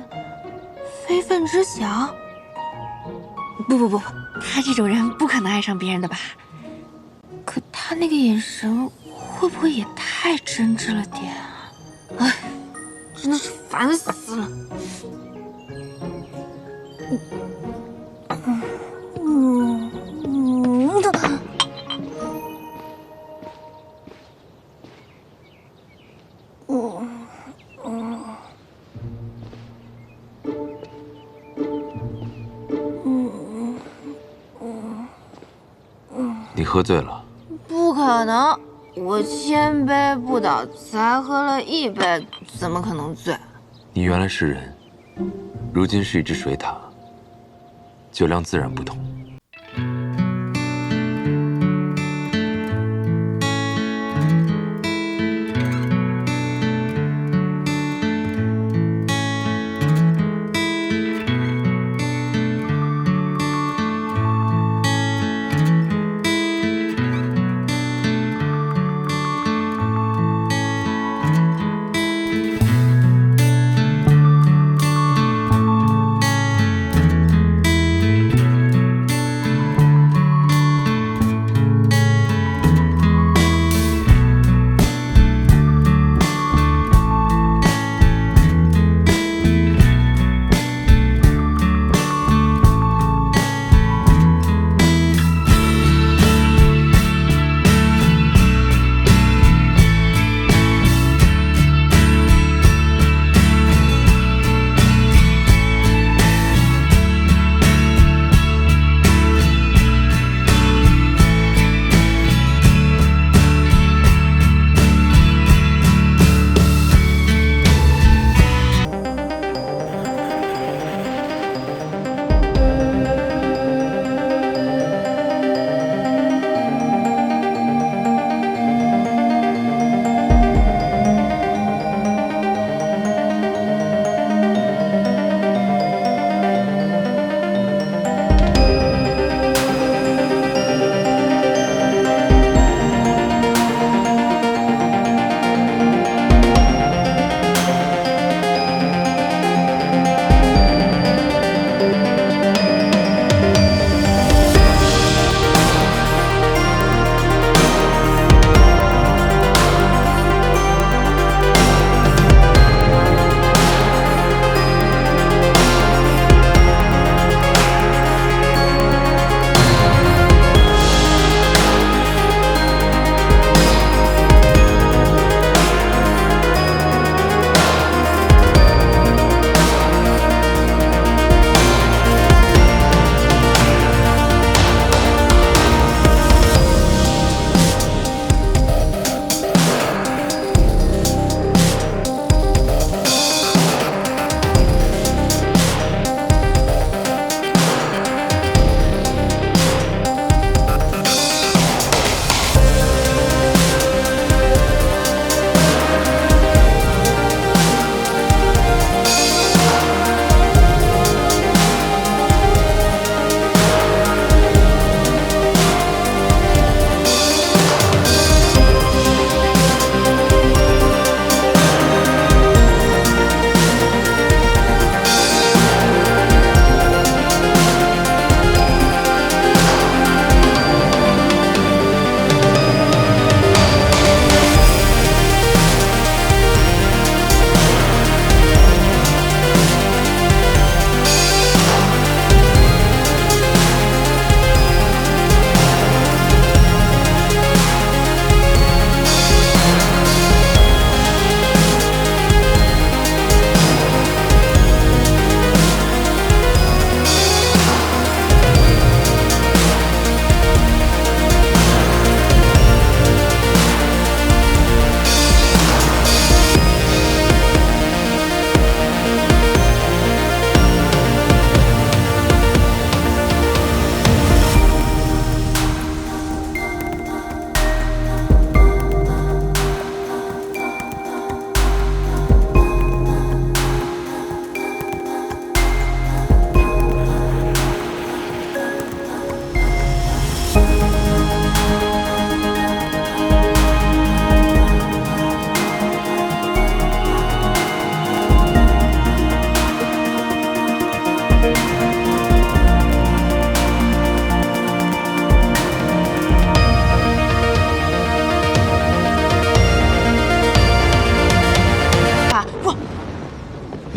非分之想？不，他这种人不可能爱上别人的吧？可他那个眼神会不会也太真挚了点啊？哎，真的是烦死了。喝醉了？不可能，我千杯不倒，才喝了1杯，怎么可能醉？你原来是人，如今是一只水獭，酒量自然不同。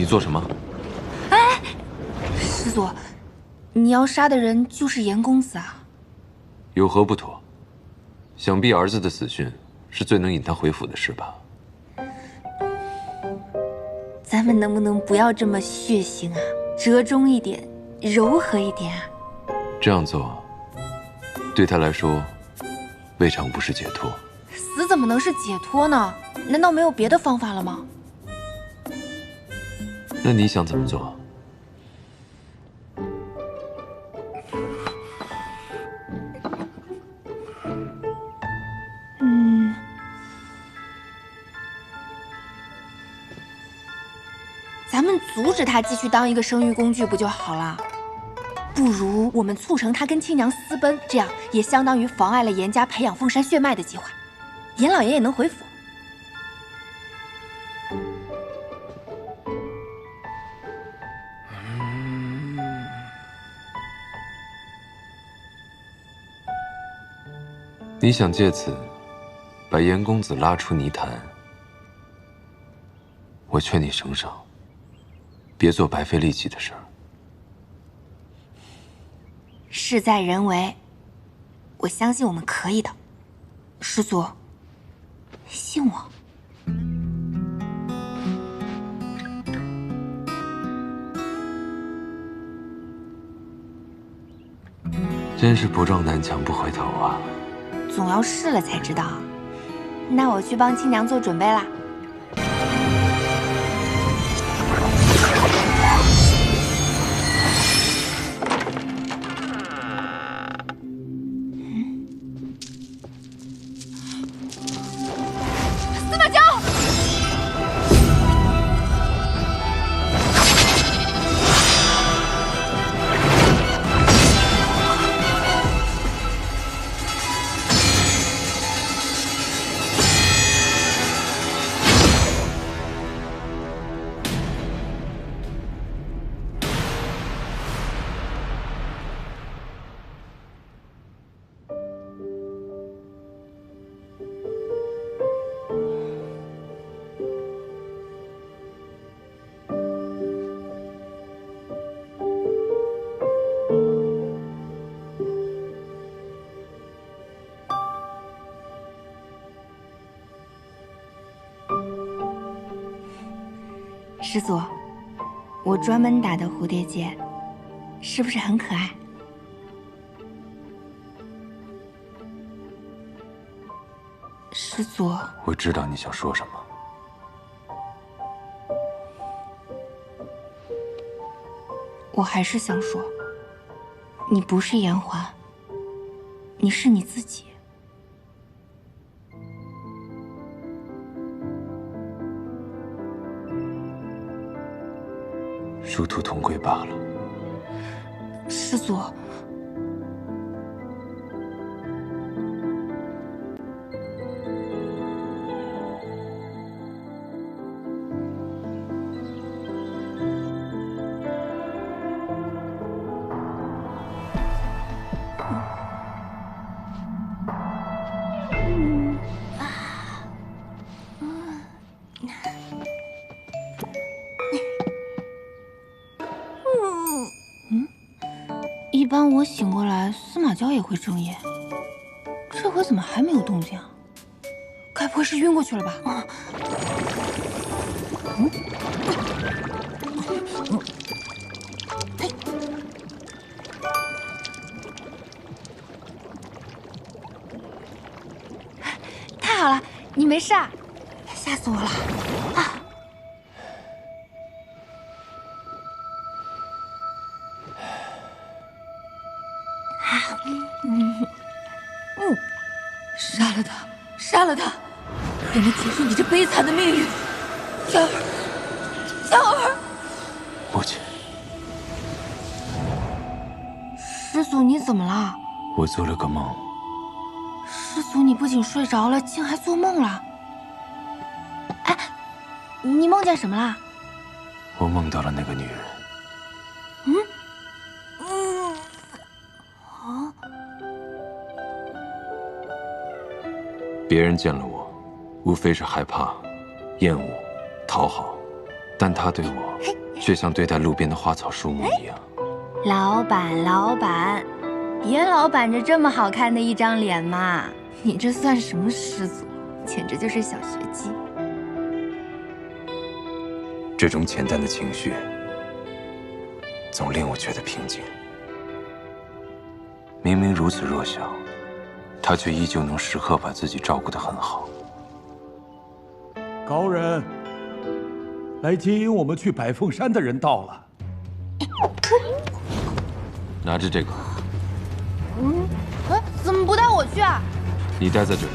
做什么？哎，师祖，你要杀的人就是严公子啊？有何不妥？想必儿子的死讯是最能引他回府的事吧？咱们能不能不要这么血腥啊？折中一点，柔和一点啊？这样做，对他来说未尝不是解脱。死怎么能是解脱呢？难道没有别的方法了吗？那你想怎么做？咱们阻止他继续当一个生育工具不就好了？不如我们促成他跟亲娘私奔，这样也相当于妨碍了严家培养凤山血脉的计划，严老爷也能回府。你想借此把严公子拉出泥潭，我劝你省省，别做白费力气的事儿。事在人为，我相信我们可以的。师祖，信我。真是不撞南墙不回头啊！总要试了才知道。那我去帮亲娘做准备啦。司马交，师祖，我专门打的蝴蝶结，是不是很可爱？师祖，我知道你想说什么。我还是想说，你不是颜欢，你是你自己。殊途同归罢了。师祖，一般我醒过来，司马交也会睁眼，这回怎么还没有动静啊？该不会是晕过去了吧？太好了，你没事啊？吓死我了！啊！杀了他，杀了他，也能结束你这悲惨的命运。娇儿，娇儿，母亲，师祖，你怎么了？我做了个梦。师祖，你不仅睡着了，竟还做梦了。哎，你梦见什么了？我梦到了那个女人。别人见了我，无非是害怕、厌恶、讨好，但他对我却像对待路边的花草树木一样。老板，老板，严老板这这么好看的一张脸嘛，你这算什么师祖？简直就是小学鸡。这种简单的情绪，总令我觉得平静。明明如此弱小，他却依旧能时刻把自己照顾得很好。高人，来接引我们去百凤山的人到了。拿着这个，哎，怎么不带我去啊？你待在这里。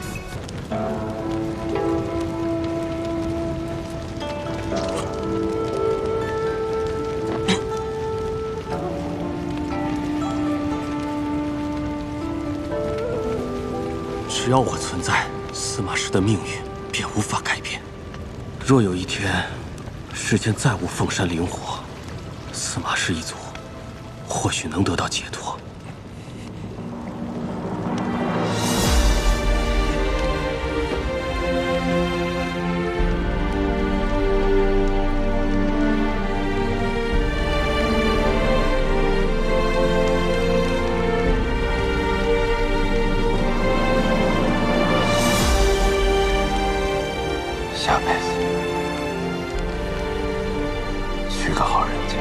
只要我存在，司马氏的命运便无法改变。若有一天，世间再无凤山灵火，司马氏一族或许能得到解脱。下辈子娶个好人家。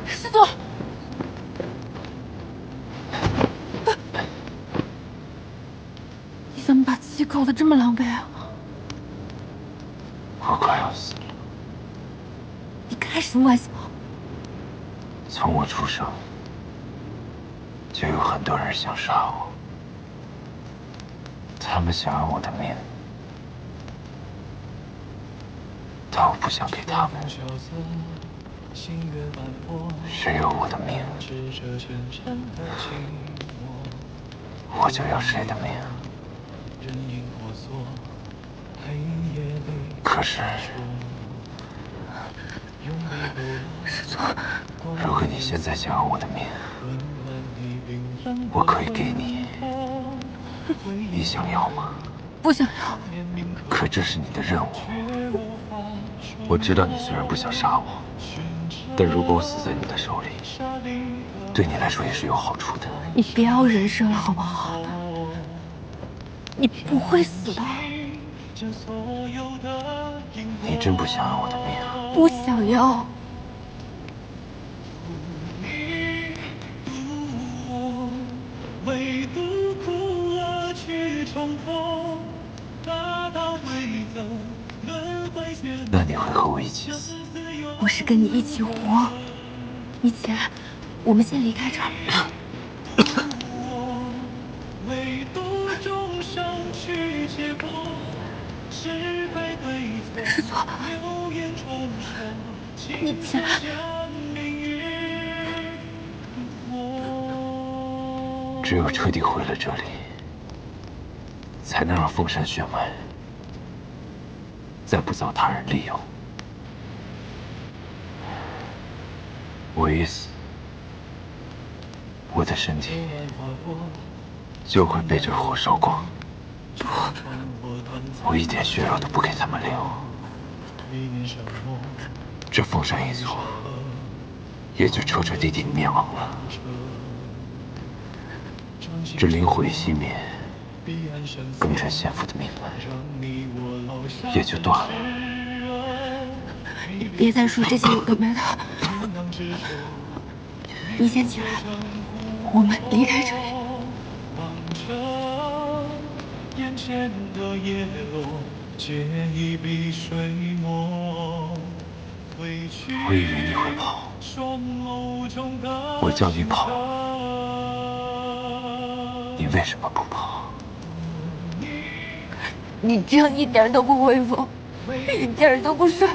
师祖，你怎么把自己搞得这么狼狈啊？我快要死了。你开什么玩笑？从我出生，就有很多人想杀我，他们想要我的命，但我不想给他们。谁有我的命，我就要谁的命。可是，师祖，如果你现在想要我的命，我可以给你。你想要吗？不想要。可这是你的任务。我知道你虽然不想杀我，但如果我死在你的手里，对你来说也是有好处的。你别要人生了，好不好？你不会死的。你真不想要我的命啊？不想要。唯独苦乐去重逢，大道为走，轮回却。那你会和我一起死？我是跟你一起活。以前，我们先离开这儿。唯独众生去解剖，是非对错。师祖，流言传说，你起来。只有彻底毁了这里，才能让凤山血脉再不遭他人利用。我一死，我的身体就会被这火烧光。不，我一点血肉都不给他们留。这凤山一族也就彻彻底底灭亡了。这灵火一熄灭，庚辰仙府的命脉也就断了。你别再说这些有的没的。你先起来，我们离开这里。眼前的叶落，皆已碧水墨。我以为你会跑，我叫你跑，你为什么不跑？你这样一点都不威风，一点都不帅。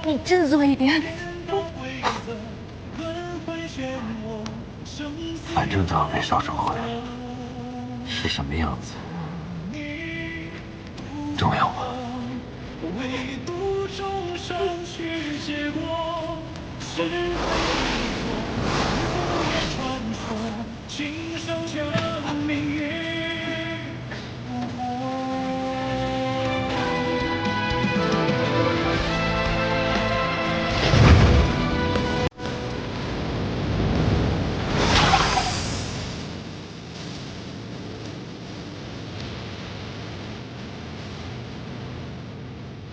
你振作一点。反正都要被烧成灰，是什么样子重要吗？唯独终生去结果，是非错，流言传说。